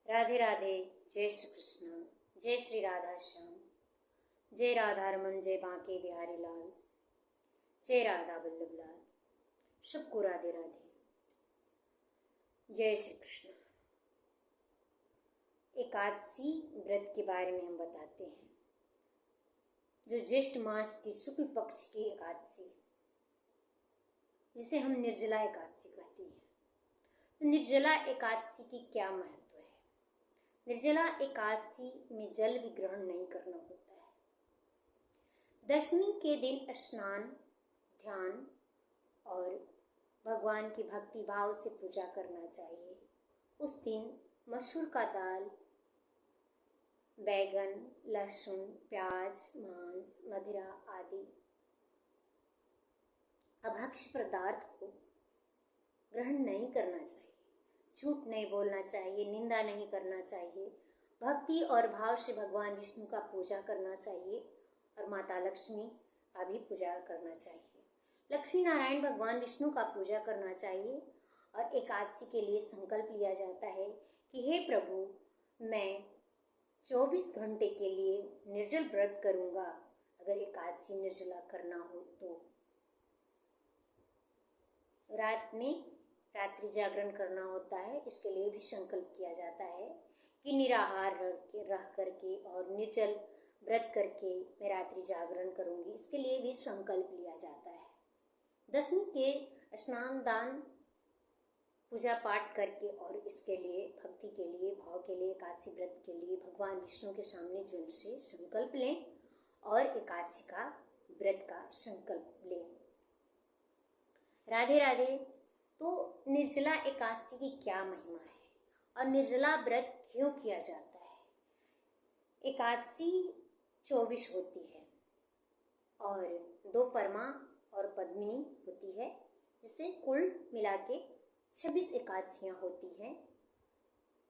राधे राधे। जय श्री कृष्ण। जय श्री राधा श्याम। जय राधा रमन। जय बांके बिहारी लाल। जय राधा वल्लभ लाल। सबको राधे राधे। जय श्री कृष्ण। एकादशी व्रत के बारे में हम बताते हैं, जो ज्येष्ठ मास की शुक्ल पक्ष की एकादशी, जिसे हम निर्जला एकादशी कहते हैं। तो निर्जला एकादशी की क्या महत्व है? निर्जला एकादशी में जल भी ग्रहण नहीं करना होता है। दशमी के दिन स्नान, ध्यान और भगवान की भक्ति भाव से पूजा करना चाहिए। उस दिन मसूर का दाल, बैगन, लहसुन, प्याज, मांस, मदिरा आदि अभक्ष्य पदार्थ को ग्रहण नहीं करना चाहिए। झूठ नहीं बोलना चाहिए, निंदा नहीं करना चाहिए। भक्ति और भाव से भगवान विष्णु का पूजा करना चाहिए और माता लक्ष्मी का भी पूजा करना चाहिए। लक्ष्मी नारायण भगवान विष्णु का पूजा करना चाहिए और एकादशी के लिए संकल्प लिया जाता है कि हे प्रभु, मैं 24 घंटे के लिए निर्जल व्रत करूंगा। अगर एकादशी निर्जला करना हो तो रात में रात्रि जागरण करना होता है। इसके लिए भी संकल्प किया जाता है कि निराहार रह करके और निर्जल व्रत करके मैं रात्रि जागरण करूंगी। इसके लिए भी संकल्प लिया जाता है। दशमी के स्नान, दान, पूजा पाठ करके और इसके लिए भक्ति के लिए, भाव के लिए, एकादशी व्रत के लिए भगवान विष्णु के सामने जल से संकल्प लें और एकादशी का व्रत का संकल्प लें। राधे राधे। तो निर्जला एकादशी की क्या महिमा है और निर्जला व्रत क्यों किया जाता है? एकादशी 24 होती है और 2 परमा और पद्मिनी होती है, जिसे कुल मिला के 26 एकादशियाँ होती हैं।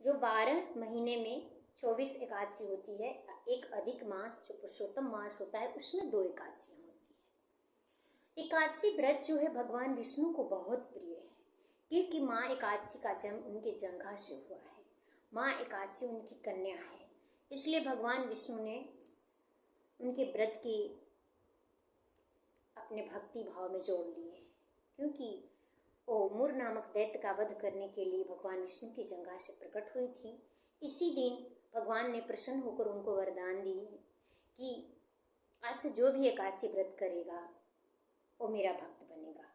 जो 12 महीने में 24 एकादशी होती है। एक अधिक मास जो पुरुषोत्तम मास होता है, उसमें 2 एकादशियाँ होती है। एकादशी व्रत जो है भगवान विष्णु को बहुत प्रिय है, क्योंकि माँ एकादशी का जन्म उनके जंघा से हुआ है। माँ एकादशी उनकी कन्या है, इसलिए भगवान विष्णु ने उनके व्रत की अपने भक्ति भाव में जोड़ लिए, क्योंकि वो मुर नामक दैत्य का वध करने के लिए भगवान विष्णु की जंघा से प्रकट हुई थी। इसी दिन भगवान ने प्रसन्न होकर उनको वरदान दी कि आज से जो भी एकादशी व्रत करेगा वो मेरा भक्त बनेगा,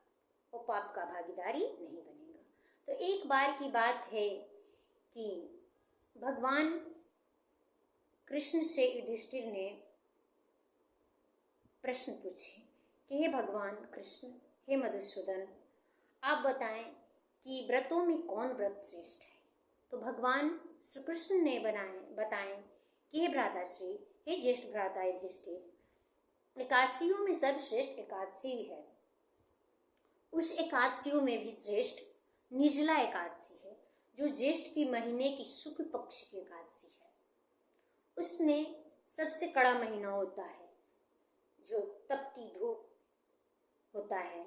वो पाप का भागीदारी नहीं बनेगा। तो एक बार की बात है कि भगवान कृष्ण से युधिष्ठिर ने प्रश्न पूछे कि हे भगवान कृष्ण, हे मधुसूदन, आप बताएं कि व्रतों में कौन व्रत श्रेष्ठ है? तो भगवान श्री कृष्ण ने बताएं कि हे भ्राताश्री, हे ज्येष्ठ भ्राता युधिष्ठिर, एकादशियों में सर्वश्रेष्ठ एकादशी है। उस एकादशियों में भी श्रेष्ठ निर्जला एकादशी है, जो ज्येष्ठ की महीने की शुक्ल पक्ष की एकादशी है। उसमें सबसे कड़ा महीना होता है, जो तपती धूप होता है,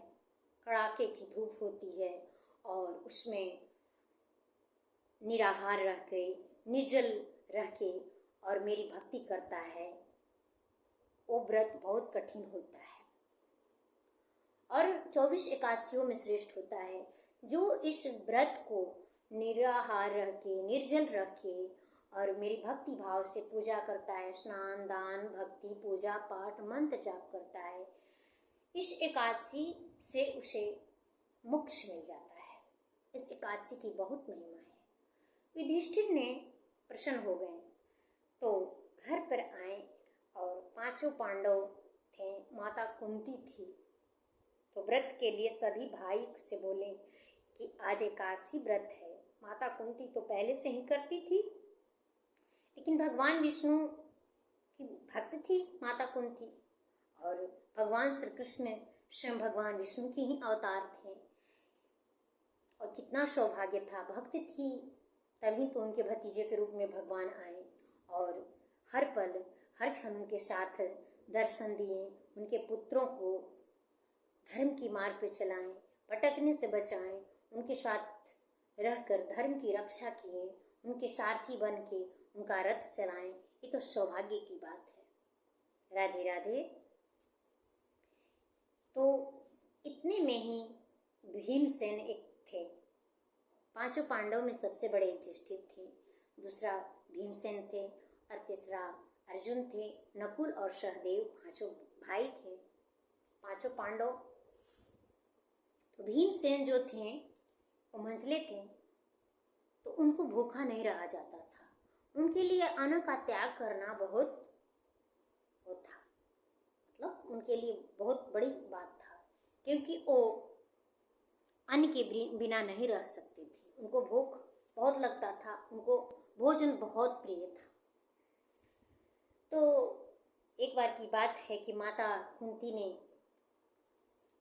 कड़ाके की धूप होती है और उसमें निराहार रह के, निर्जल रह के और मेरी भक्ति करता है, वो व्रत बहुत कठिन होता है और 24 एकादशियों में श्रेष्ठ होता है। जो इस व्रत को निराहार रह के, निर्जल रह के और मेरी भक्ति भाव से पूजा करता है, स्नान, दान, भक्ति, पूजा पाठ, मंत्र जाप करता है, इस एकादशी से उसे मोक्ष मिल जाता है। इस एकादशी की बहुत महिमा है। युधिष्ठिर ने प्रसन्न हो गए तो घर पर आए और 5 पांडव थे, माता कुंती थी। तो व्रत के लिए सभी भाई से बोले कि आज एकादशी व्रत है। माता कुंती तो पहले से ही करती थी, लेकिन भगवान विष्णु की भक्त थी माता कुंती और भगवान श्री कृष्ण स्वयं भगवान विष्णु की ही अवतार थे और कितना सौभाग्य था। भक्त थी तभी तो उनके भतीजे के रूप में भगवान आए और हर पल हर क्षण उनके साथ दर्शन दिए, उनके पुत्रों को धर्म की मार्ग पर चलाएं, भटकने से बचाएं, उनके साथ रहकर धर्म की रक्षा किए, उनके सारथी बन के उनका रथ चलाएं, ये तो सौभाग्य की बात है। राधे राधे। तो इतने में ही भीमसेन एक थे। पांचों पांडव में सबसे बड़े युधिष्ठिर थे, दूसरा भीमसेन थे और तीसरा अर्जुन थे। नकुल और सहदेव पांचों भाई थे, पांचों पांडव। तो भीमसेन जो थे वो मंझले थे, तो उनको भूखा नहीं रहा जाता था। उनके लिए अन्न का त्याग करना बहुत वो था, मतलब उनके लिए बहुत बड़ी बात था, क्योंकि वो अन्न के बिना नहीं रह सकते थे। उनको भूख बहुत लगता था, उनको भोजन बहुत प्रिय था। तो एक बार की बात है कि माता कुंती ने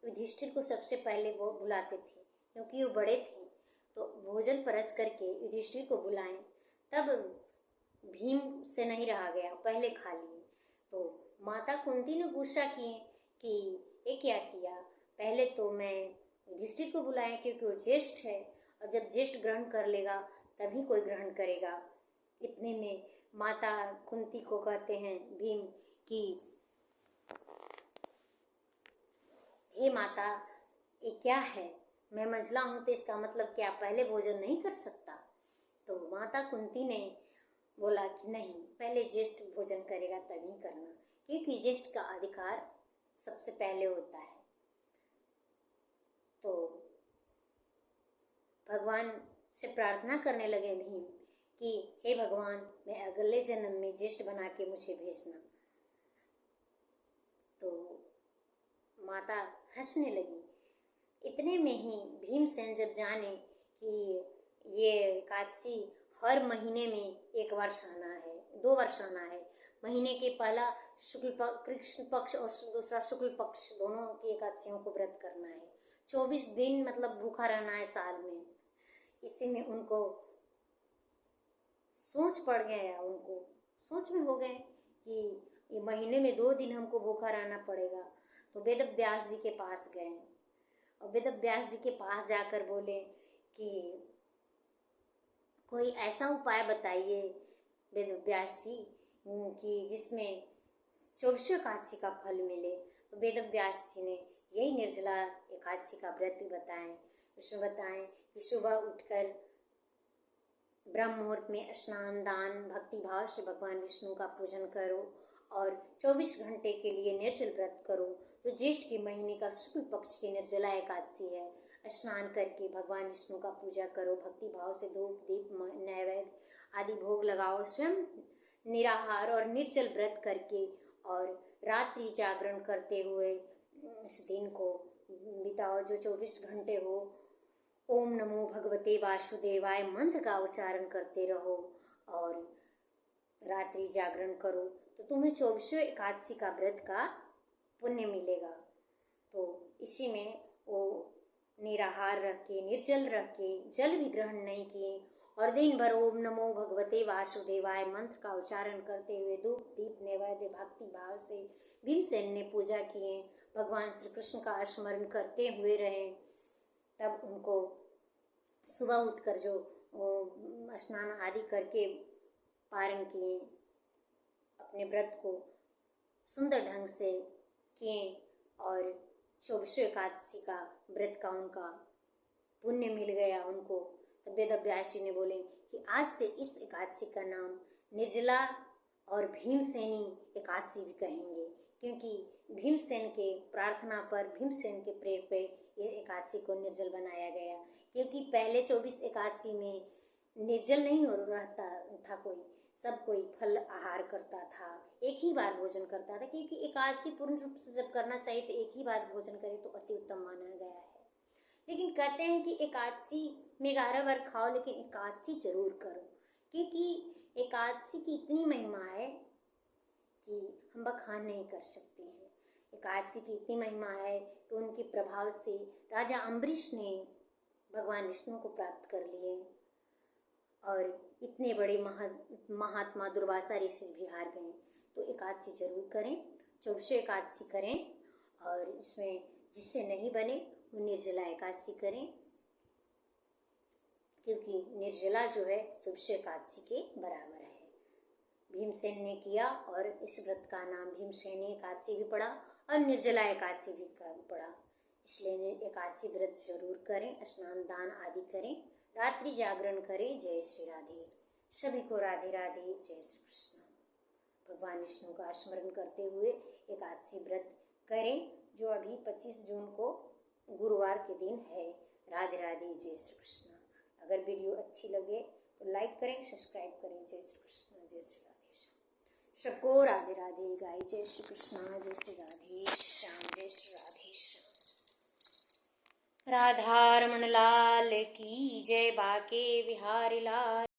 युधिष्ठिर को सबसे पहले वो बुलाते थे, क्योंकि वो बड़े थे। तो भोजन परस करके युधिष्ठिर को बुलाएं, तब भीम से नहीं रहा गया, पहले खा लिए। तो माता कुंती ने गुस्सा किए कि ये क्या किया, पहले तो मैं युधिष्ठिर को बुलाएं क्योंकि वो ज्येष्ठ है, और जब ज्येष्ठ ग्रहण कर लेगा तभी कोई ग्रहण करेगा। इतने में माता कुंती को कहते हैं भीम कि हे माता, ये क्या है, मैं मंझला हूं तो इसका मतलब क्या पहले भोजन नहीं कर सकता? तो माता कुंती ने बोला कि नहीं, पहले ज्येष्ठ भोजन करेगा तभी करना, क्योंकि ज्येष्ठ का अधिकार सबसे पहले होता है। तो भगवान से प्रार्थना करने लगे भीम कि हे भगवान, मैं अगले जन्म में ज्येष्ठ बना के मुझे भेजना। तो माता हंसने लगी। इतने में ही भीमसेन जब जाने कि ये एकादशी हर महीने में एक बार सहना है, 2 बार सहना है, महीने के पहला कृष्ण पक्ष और दूसरा शुक्ल पक्ष दोनों की एकादशियों को व्रत करना है। 24 दिन मतलब भूखा रहना है साल में। इसी में उनको सोच पड़ गया, उनको सोच में हो गए कि ये महीने में 2 दिन हमको भूखा रहना पड़ेगा। तो वेद व्यास जी के पास गए और वेद व्यास जी के पास जाकर बोले कि कोई ऐसा उपाय बताइए वेद व्यास जी कि जिसमें 24 एकादशी का फल मिले। तो वेद व्यास जी ने यही निर्जला एकादशी का व्रत बताएं। उसमें बताएं कि सुबह उठकर ब्रह्म मुहूर्त में स्नान दान भक्ति भाव से भगवान विष्णु का पूजन करो और 24 घंटे के लिए निर्जल व्रत करो। जो ज्येष्ठ के महीने का शुक्ल पक्ष की निर्जला एकादशी है, स्नान करके भगवान विष्णु का पूजा करो, भक्ति भाव से धूप दीप नैवेद्य आदि भोग लगाओ, स्वयं निराहार और निर्जल व्रत करके और रात्रि जागरण करते हुए इस दिन को बिताओ जो 24 घंटे हो। ओम नमो भगवते वासुदेवाय मंत्र का उच्चारण करते रहो और रात्रि जागरण करो, तो तुम्हें 24वें एकादशी का व्रत का पुण्य मिलेगा। तो इसी में वो निराहार रह के, निर्जल रह के, जल भी ग्रहण नहीं किए और दिन भर ओम नमो भगवते वासुदेवाय मंत्र का उच्चारण करते हुए धूप दीप नैवेद्य भक्ति भाव से भीमसेन ने पूजा किए, भगवान श्री कृष्ण का स्मरण करते हुए रहे। तब उनको सुबह उठकर जो स्नान आदि करके पारण किए, अपने व्रत को सुंदर ढंग से किए और 24 एकादशी का व्रत का उनका पुण्य मिल गया उनको। तब वेद व्यास जी ने बोले कि आज से इस एकादशी का नाम निर्जला और भीमसेनी एकादशी भी कहेंगे, क्योंकि भीमसेन के प्रार्थना पर, भीमसेन के प्रेर पे ये एकादशी को निर्जल बनाया गया। क्योंकि पहले 24 एकादशी में निर्जल नहीं हो रहता था कोई, सब कोई फल आहार करता था, एक ही बार भोजन करता था, क्योंकि एकादशी पूर्ण रूप से जब करना चाहिए तो एक ही बार भोजन करे तो अति उत्तम माना गया है। लेकिन कहते हैं कि एकादशी में 11 बार खाओ, लेकिन एकादशी जरूर करो, क्योंकि एकादशी की इतनी महिमा है कि हम बखान नहीं कर सकते हैं। एकादशी की इतनी महिमा है कि उनके प्रभाव से राजा अम्बरीश ने भगवान विष्णु को प्राप्त कर लिए और इतने बड़े महात्मा दुर्वासा ऋषि भी हार गए। तो एकादशी जरूर करें, 24 एकादशी करें और इसमें जिससे नहीं बने वो निर्जला एकादशी करें। क्योंकि निर्जला जो है 24 एकादशी के बराबर है। भीमसेन ने किया और इस व्रत का नाम भीमसेनी एकादशी भी पड़ा और निर्जला एकादशी भी पड़ा। इसलिए एकादशी व्रत जरूर करें, स्नान दान आदि करें, रात्रि जागरण करें। जय श्री राधे। सभी को राधे राधे, जय श्री कृष्ण। भगवान विष्णु का स्मरण करते हुए एकादशी व्रत करें, जो अभी 25 जून को गुरुवार के दिन है। राधे राधे, जय श्री कृष्ण। अगर वीडियो अच्छी लगे तो लाइक करें, सब्सक्राइब करें। जय श्री कृष्ण, जय श्री राधे। सबको राधे राधे गाय। जय श्री कृष्ण, जय श्री राधे श्याम, जय श्री राधे श्याम। राधा रमण लाल की जय, बाके बिहारी लाल।